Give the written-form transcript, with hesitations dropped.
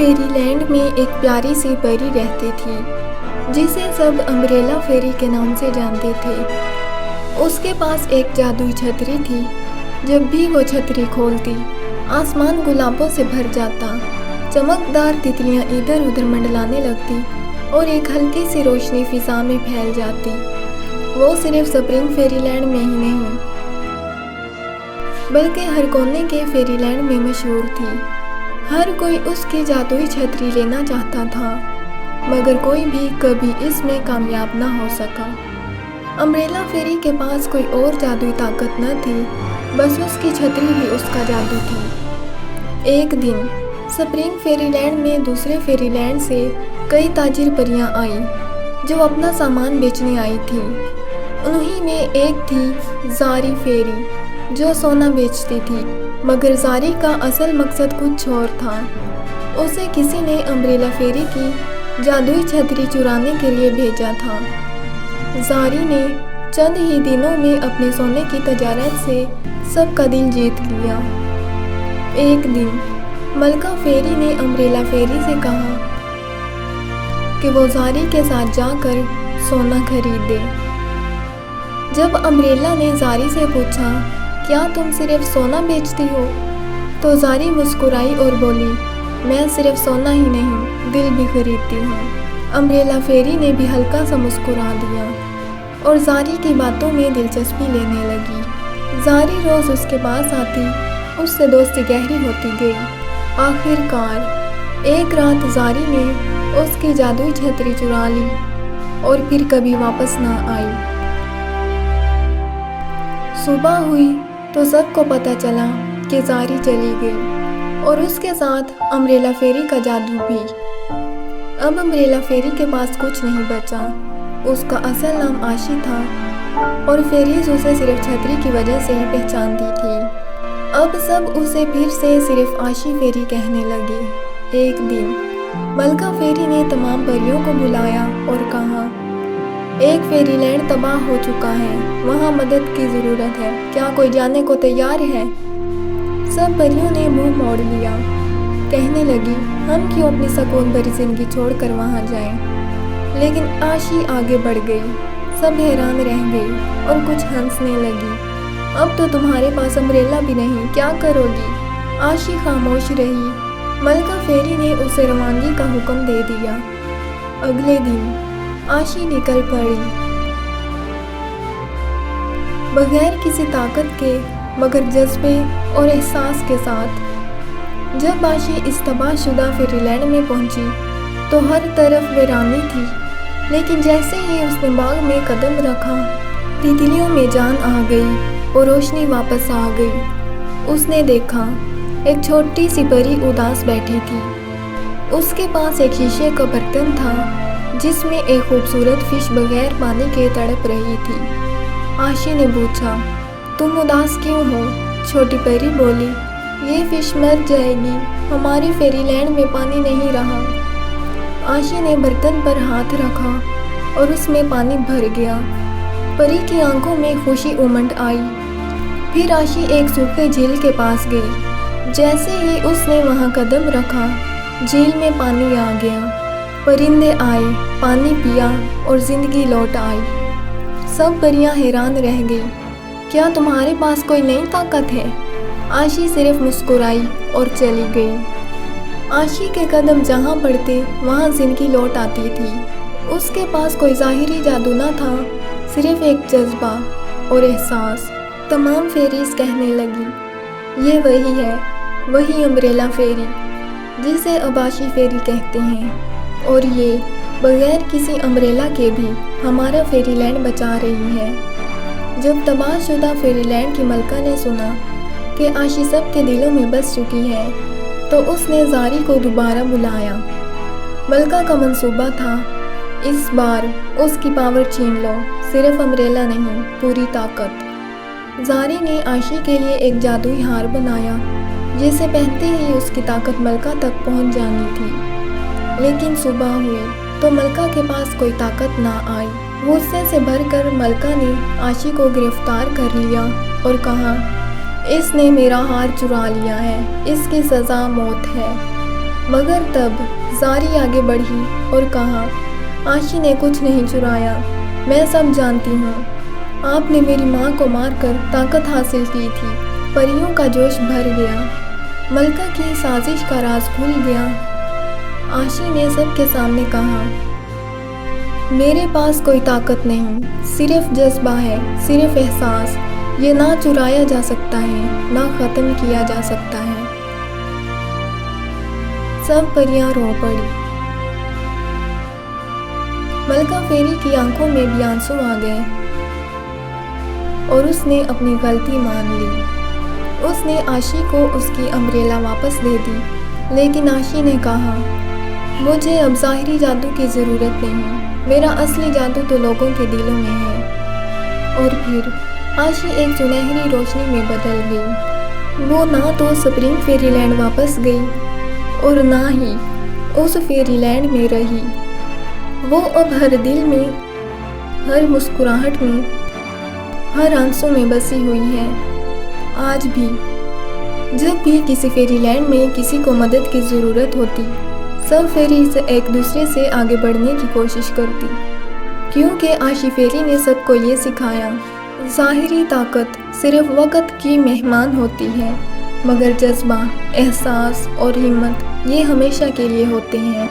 फेरी land में एक प्यारी सी परी रहती थी जिसे सब अम्ब्रेला फेरी के नाम से जानते थे। उसके पास एक जादुई छतरी थी। जब भी वो छतरी खोलती आसमान गुलाबों से भर जाता, चमकदार तितलियां इधर उधर मंडलाने लगती और एक हल्की सी रोशनी फिजा में फैल जाती। वो सिर्फ स्प्रिंग फेरीलैंड में ही नहीं बल्कि हर कोने के फेरीलैंड में मशहूर थी। हर कोई उसकी जादुई छतरी लेना चाहता था, मगर कोई भी कभी इसमें कामयाब ना हो सका। अम्ब्रेला फेरी के पास कोई और जादुई ताकत न थी, बस उसकी छतरी ही उसका जादू थी। एक दिन स्प्रिंग फेरीलैंड में दूसरे फेरीलैंड से कई ताजिर परियां आई जो अपना सामान बेचने आई थी। उन्हीं में एक थी ज़ारी फेरी जो सोना बेचती थी, मगर ज़ारी का असल मकसद कुछ और था। उसे किसी ने अम्ब्रेला फेरी की जादुई छतरी चुराने के लिए भेजा था। ज़ारी ने चंद ही दिनों में अपने सोने की तजारत से सबका दिल जीत लिया। एक दिन मलका फेरी ने अम्ब्रेला फेरी से कहा कि वो ज़ारी के साथ जाकर सोना खरीदे। जब अम्ब्रेला ने ज़ारी से पूछा, क्या तुम सिर्फ सोना बेचती हो? तो ज़ारी मुस्कुराई और बोली, मैं सिर्फ सोना ही नहीं, दिल भी खरीदती हूँ। अम्ब्रेला फेरी ने भी हल्का सा मुस्कुरा दिया और ज़ारी की बातों में दिलचस्पी लेने लगी। ज़ारी रोज़ उसके पास आती, उससे दोस्ती गहरी होती गई। आखिरकार एक रात ज़ारी ने उसकी जादुई छतरी चुरा ली और फिर कभी वापस ना आई। सुबह हुई तो सबको पता चला कि ज़ारी चली गई और उसके साथ अम्ब्रेला फेरी का जादू भी। अब अम्ब्रेला फेरी के पास कुछ नहीं बचा। उसका असल नाम आशी था और फेरीज उसे सिर्फ छतरी की वजह से ही पहचानती थी। अब सब उसे फिर से सिर्फ आशी फेरी कहने लगे। एक दिन मलका फेरी ने तमाम परियों को बुलाया और कहा, एक फेरीलैंड तबाह हो चुका है, वहाँ मदद की ज़रूरत है, क्या कोई जाने को तैयार है? सब परियों ने मुंह मोड़ लिया, कहने लगी, हम क्यों अपनी सुकून भरी जिंदगी छोड़कर वहाँ जाएं? लेकिन आशी आगे बढ़ गई। सब हैरान रह गई और कुछ हंसने लगी। अब तो तुम्हारे पास अम्ब्रेला भी नहीं, क्या करोगी? आशी खामोश रही। मलका फेरी ने उसे रवानगी का हुक्म दे दिया। अगले दिन आशी निकल पड़ी, बगैर किसी ताकत के मगर जज्बे और एहसास के साथ। जब आशी इस तबाहशुदा फेरीलैंड में पहुंची तो हर तरफ वीरानी थी, लेकिन जैसे ही उसने बाग में कदम रखा, तितलियों में जान आ गई और रोशनी वापस आ गई। उसने देखा एक छोटी सी परी उदास बैठी थी। उसके पास एक शीशे का बर्तन था जिसमें एक खूबसूरत फिश बगैर पानी के तड़प रही थी। आशी ने पूछा, तुम उदास क्यों हो? छोटी परी बोली, ये फिश मर जाएगी, हमारे फेरीलैंड में पानी नहीं रहा। आशी ने बर्तन पर हाथ रखा और उसमें पानी भर गया। परी की आंखों में खुशी उमड़ आई। फिर आशी एक सूखे झील के पास गई। जैसे ही उसने वहां कदम रखा, झील में पानी आ गया। परिंदे आए, पानी पिया और जिंदगी लौट आई। सब परियां हैरान रह गई। क्या तुम्हारे पास कोई नई ताकत है? आशी सिर्फ मुस्कुराई और चली गई। आशी के कदम जहां पड़ते वहां जिंदगी लौट आती थी। उसके पास कोई ज़ाहिरी जादू न था, सिर्फ एक जज्बा और एहसास। तमाम फेरीज कहने लगी, ये वही है, वही अम्ब्रेला फेरी जिसे अब आशी फेरी कहते हैं, और ये बगैर किसी अम्ब्रेला के भी हमारा फेरीलैंड बचा रही है। जब तबाहशुदा फेरीलैंड की मलका ने सुना कि आशी सब के दिलों में बस चुकी है, तो उसने ज़ारी को दोबारा बुलाया। मलका का मंसूबा था, इस बार उसकी पावर छीन लो, सिर्फ अम्ब्रेला नहीं, पूरी ताकत। ज़ारी ने आशी के लिए एक जादुई हार बनाया जिसे पहनते ही उसकी ताकत मलका तक पहुंच जानी थी। लेकिन सुबह हुई तो मलका के पास कोई ताकत ना आई। गुस्से से भरकर मलका ने आशी को गिरफ्तार कर लिया और कहा, इसने मेरा हार चुरा लिया है, इसकी सज़ा मौत है। مگر تب زاری آگے بڑھی اور کہا، عاشی نے کچھ نہیں چرایا، میں سب جانتی ہوں۔ آپ نے میری ماں کو مار کر طاقت حاصل کی تھی۔ پریوں کا جوش بھر گیا، ملکہ کی سازش کا راز کھل گیا۔ عاشی نے سب کے سامنے کہا، میرے پاس کوئی طاقت نہیں، صرف جذبہ ہے، صرف احساس۔ یہ نہ چرایا جا سکتا ہے، نہ ختم کیا جا سکتا ہے۔ سب پریاں رو پڑی۔ ملکہ فیری کی آنکھوں میں بھی آنسو آ گئے اور اس نے اپنی غلطی مان لی۔ اس نے عاشی کو اس کی امبریلا واپس دے دی، لیکن عاشی نے کہا، مجھے اب ظاہری جادو کی ضرورت نہیں، میرا اصلی جادو تو لوگوں کے دلوں میں ہے۔ اور پھر عاشی ایک سنہری روشنی میں بدل گئی۔ وہ نہ تو سپرنگ فیری لینڈ واپس گئی اور نہ ہی اس فیری لینڈ میں رہی۔ وہ اب ہر دل میں، ہر مسکراہٹ میں، ہر آنسو میں بسی ہوئی ہے۔ آج بھی جب بھی کسی فیری لینڈ میں کسی کو مدد کی ضرورت ہوتی، سب فیریز ایک دوسرے سے آگے بڑھنے کی کوشش کرتی، کیونکہ عاشی فیری نے سب کو یہ سکھایا، ظاہری طاقت صرف وقت کی مہمان ہوتی ہے، مگر جذبہ، احساس اور ہمت یہ ہمیشہ کے لیے ہوتے ہیں۔